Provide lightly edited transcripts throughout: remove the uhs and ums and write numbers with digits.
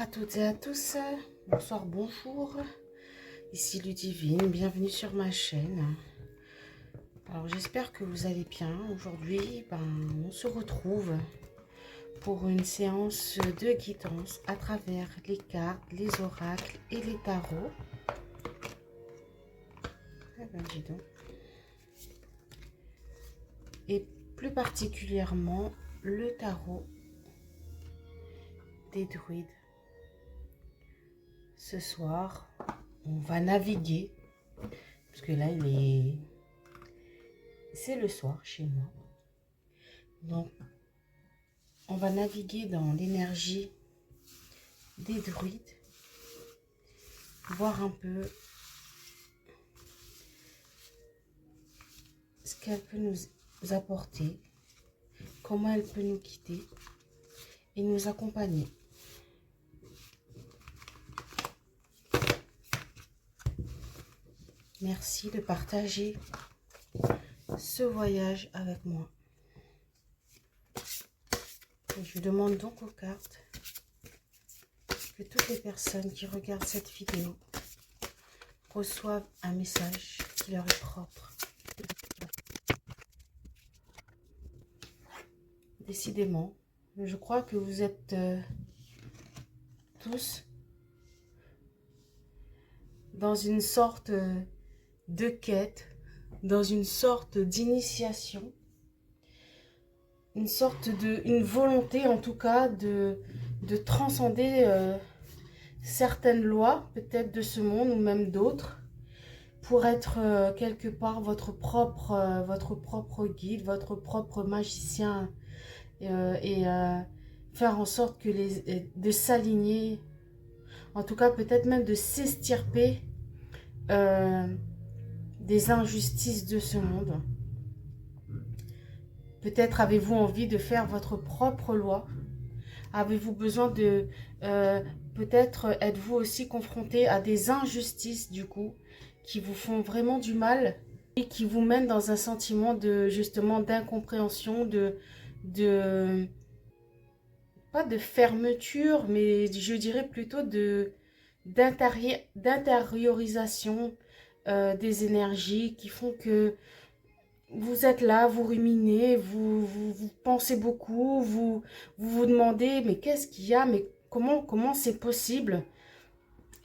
à toutes et à tous, bonsoir, bonjour, ici Ludivine, bienvenue sur ma chaîne. Alors j'espère que vous allez bien. Aujourd'hui, on se retrouve pour une séance de guidance à travers les cartes, les oracles et les tarots. Ah ben dis donc. Et plus particulièrement le tarot des druides. Ce soir, on va naviguer, parce que là, c'est le soir chez moi. Donc, on va naviguer dans l'énergie des druides, voir un peu ce qu'elle peut nous apporter, comment elle peut nous quitter et nous accompagner. Merci de partager ce voyage avec moi. Et je demande donc aux cartes que toutes les personnes qui regardent cette vidéo reçoivent un message qui leur est propre. Décidément, je crois que vous êtes tous dans une sorte de quête, dans une sorte d'initiation, une volonté en tout cas de transcender certaines lois, peut-être de ce monde ou même d'autres, pour être quelque part votre propre guide, votre propre magicien, et faire en sorte que de s'aligner, en tout cas peut-être même de s'extirper des injustices de ce monde. Peut-être avez-vous envie de faire votre propre loi. Avez-vous besoin de... peut-être êtes-vous aussi confronté à des injustices du coup, qui vous font vraiment du mal et qui vous mènent dans un sentiment de justement d'incompréhension, pas de fermeture, mais je dirais plutôt d'intériorisation des énergies qui font que vous êtes là, vous ruminez, vous pensez beaucoup, vous demandez mais qu'est-ce qu'il y a, mais comment c'est possible?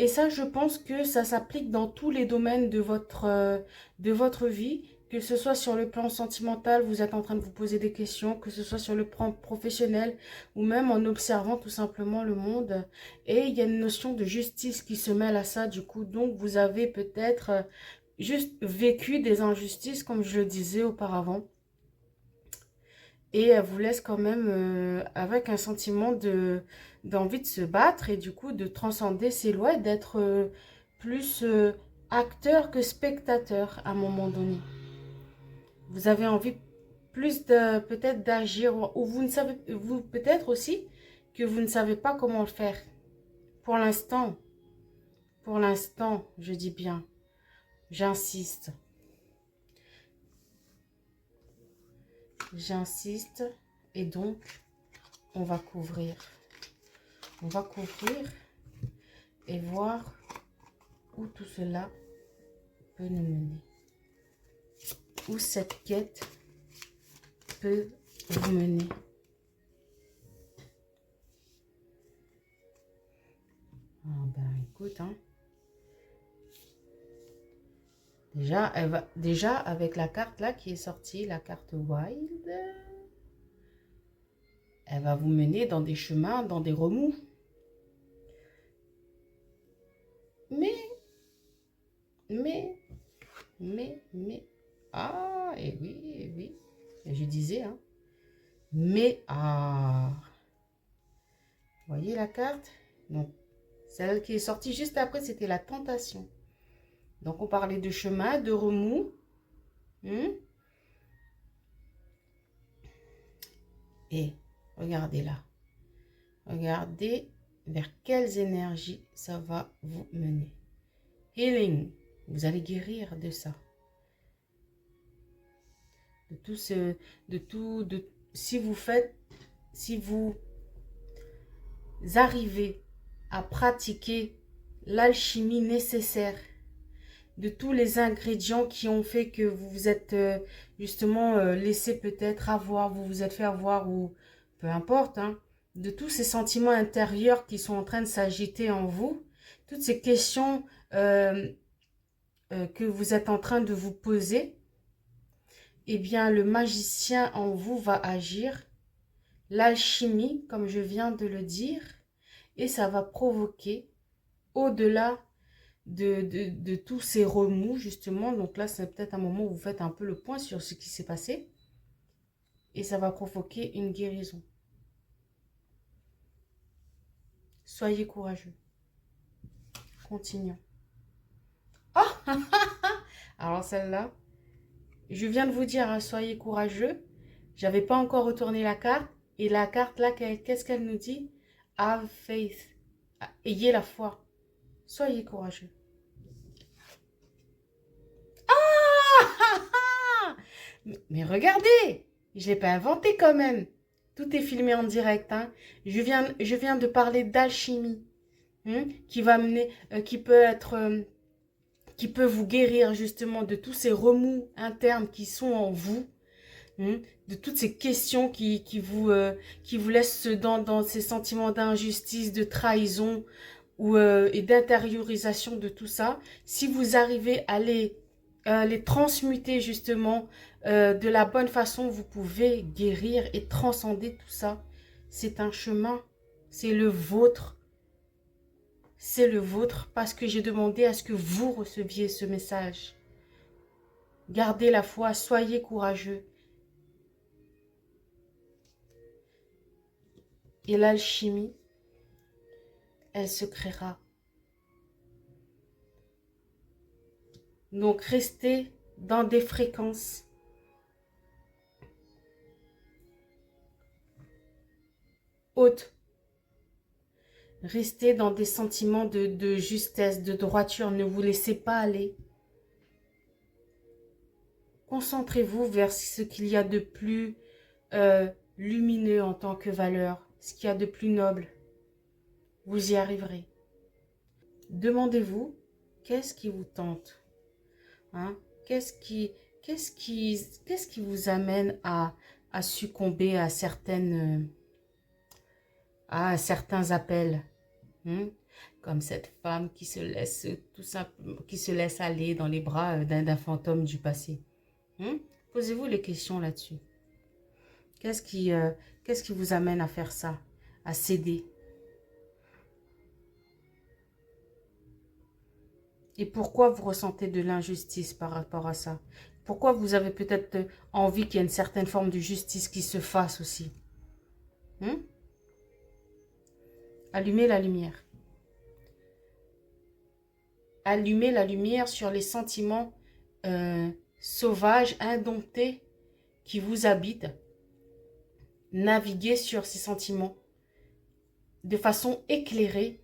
Et ça, je pense que ça s'applique dans tous les domaines de votre vie, que ce soit sur le plan sentimental, vous êtes en train de vous poser des questions, que ce soit sur le plan professionnel ou même en observant tout simplement le monde. Et il y a une notion de justice qui se mêle à ça du coup. Donc, vous avez peut-être juste vécu des injustices, comme je le disais auparavant. Et elle vous laisse quand même avec un sentiment d'envie de se battre et du coup de transcender ces lois et d'être plus acteur que spectateur à un moment donné. Vous avez envie plus de peut-être d'agir, ou vous ne savez, vous peut-être aussi que vous ne savez pas comment le faire. Pour l'instant, je dis bien, j'insiste. J'insiste et donc on va couvrir. On va couvrir et voir où tout cela peut nous mener. Où cette quête peut vous mener. Ah ben écoute, hein. Déjà avec la carte là qui est sortie, la carte Wild, elle va vous mener dans des chemins, dans des remous. Mais, ah, et oui, et je disais, hein, vous voyez la carte? Donc, celle qui est sortie juste après, c'était la tentation. Donc, on parlait de chemin, de remous. Et regardez là. Regardez vers quelles énergies ça va vous mener. Healing. Vous allez guérir de ça. De tout ce... si vous arrivez à pratiquer l'alchimie nécessaire de tous les ingrédients qui ont fait que vous vous êtes justement laissé peut-être avoir, vous vous êtes fait avoir ou peu importe, hein, de tous ces sentiments intérieurs qui sont en train de s'agiter en vous, toutes ces questions que vous êtes en train de vous poser, eh bien le magicien en vous va agir, l'alchimie, comme je viens de le dire, et ça va provoquer au-delà de tous ces remous, justement. Donc là, c'est peut-être un moment où vous faites un peu le point sur ce qui s'est passé. Et ça va provoquer une guérison. Soyez courageux. Continuons. Oh alors celle-là, je viens de vous dire, hein, soyez courageux. J'avais pas encore retourné la carte. Et la carte là, qu'est-ce qu'elle nous dit? Have faith. Ayez la foi. Soyez courageux. Mais regardez, je ne l'ai pas inventé quand même. Tout est filmé en direct. Hein. Je viens de parler d'alchimie, hein, qui va mener, qui peut vous guérir justement de tous ces remous internes qui sont en vous, hein, de toutes ces questions qui vous laissent dans ces sentiments d'injustice, de trahison et d'intériorisation de tout ça. Si vous arrivez à les transmuter justement de la bonne façon, vous pouvez guérir et transcender tout ça. C'est un chemin, c'est le vôtre. C'est le vôtre parce que j'ai demandé à ce que vous receviez ce message. Gardez la foi, soyez courageux. Et l'alchimie, elle se créera. Donc restez dans des fréquences hautes. Restez dans des sentiments de justesse, de droiture. Ne vous laissez pas aller. Concentrez-vous vers ce qu'il y a de plus lumineux en tant que valeur, ce qu'il y a de plus noble. Vous y arriverez. Demandez-vous, qu'est-ce qui vous tente, hein? Qu'est-ce qui vous amène à succomber à certains appels, hein? Comme cette femme qui se laisse aller dans les bras d'un fantôme du passé. Hein? Posez-vous les questions là-dessus. Qu'est-ce qui vous amène à faire ça, à céder? Et pourquoi vous ressentez de l'injustice par rapport à ça? Pourquoi vous avez peut-être envie qu'il y ait une certaine forme de justice qui se fasse aussi? Allumez la lumière. Allumez la lumière sur les sentiments sauvages, indomptés qui vous habitent. Naviguez sur ces sentiments de façon éclairée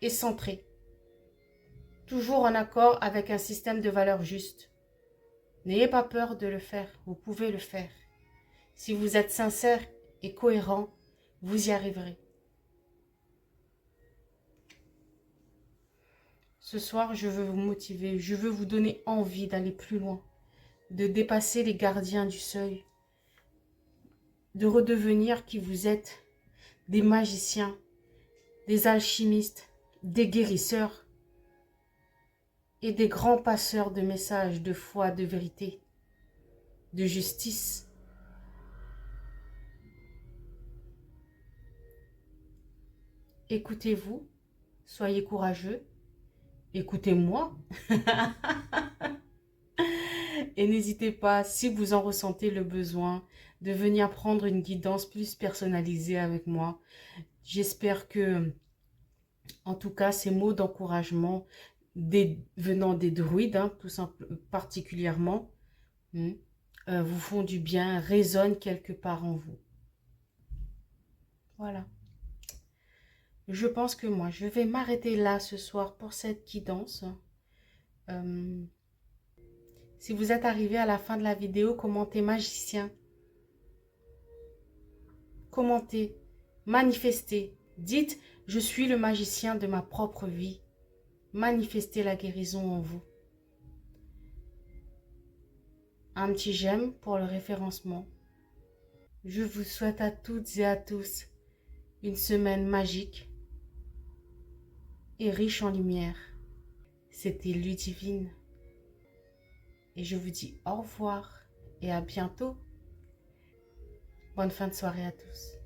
et centrée. Toujours en accord avec un système de valeurs juste. N'ayez pas peur de le faire, vous pouvez le faire. Si vous êtes sincère et cohérent, vous y arriverez. Ce soir, je veux vous motiver, je veux vous donner envie d'aller plus loin, de dépasser les gardiens du seuil, de redevenir qui vous êtes, des magiciens, des alchimistes, des guérisseurs, et des grands passeurs de messages, de foi, de vérité, de justice. Écoutez-vous, soyez courageux, écoutez-moi. Et n'hésitez pas, si vous en ressentez le besoin, de venir prendre une guidance plus personnalisée avec moi. J'espère que, en tout cas, ces mots d'encouragement venant des druides, hein, tout simplement, particulièrement, vous font du bien, résonnent quelque part en vous. Voilà. Je pense que moi, je vais m'arrêter là ce soir pour cette guidance. Si vous êtes arrivé à la fin de la vidéo, commentez magicien. Commentez, manifestez. Dites, Je suis le magicien de ma propre vie. Manifestez la guérison en vous. Un petit j'aime pour le référencement. Je vous souhaite à toutes et à tous une semaine magique et riche en lumière. C'était Ludivine et je vous dis au revoir et à bientôt. Bonne fin de soirée à tous.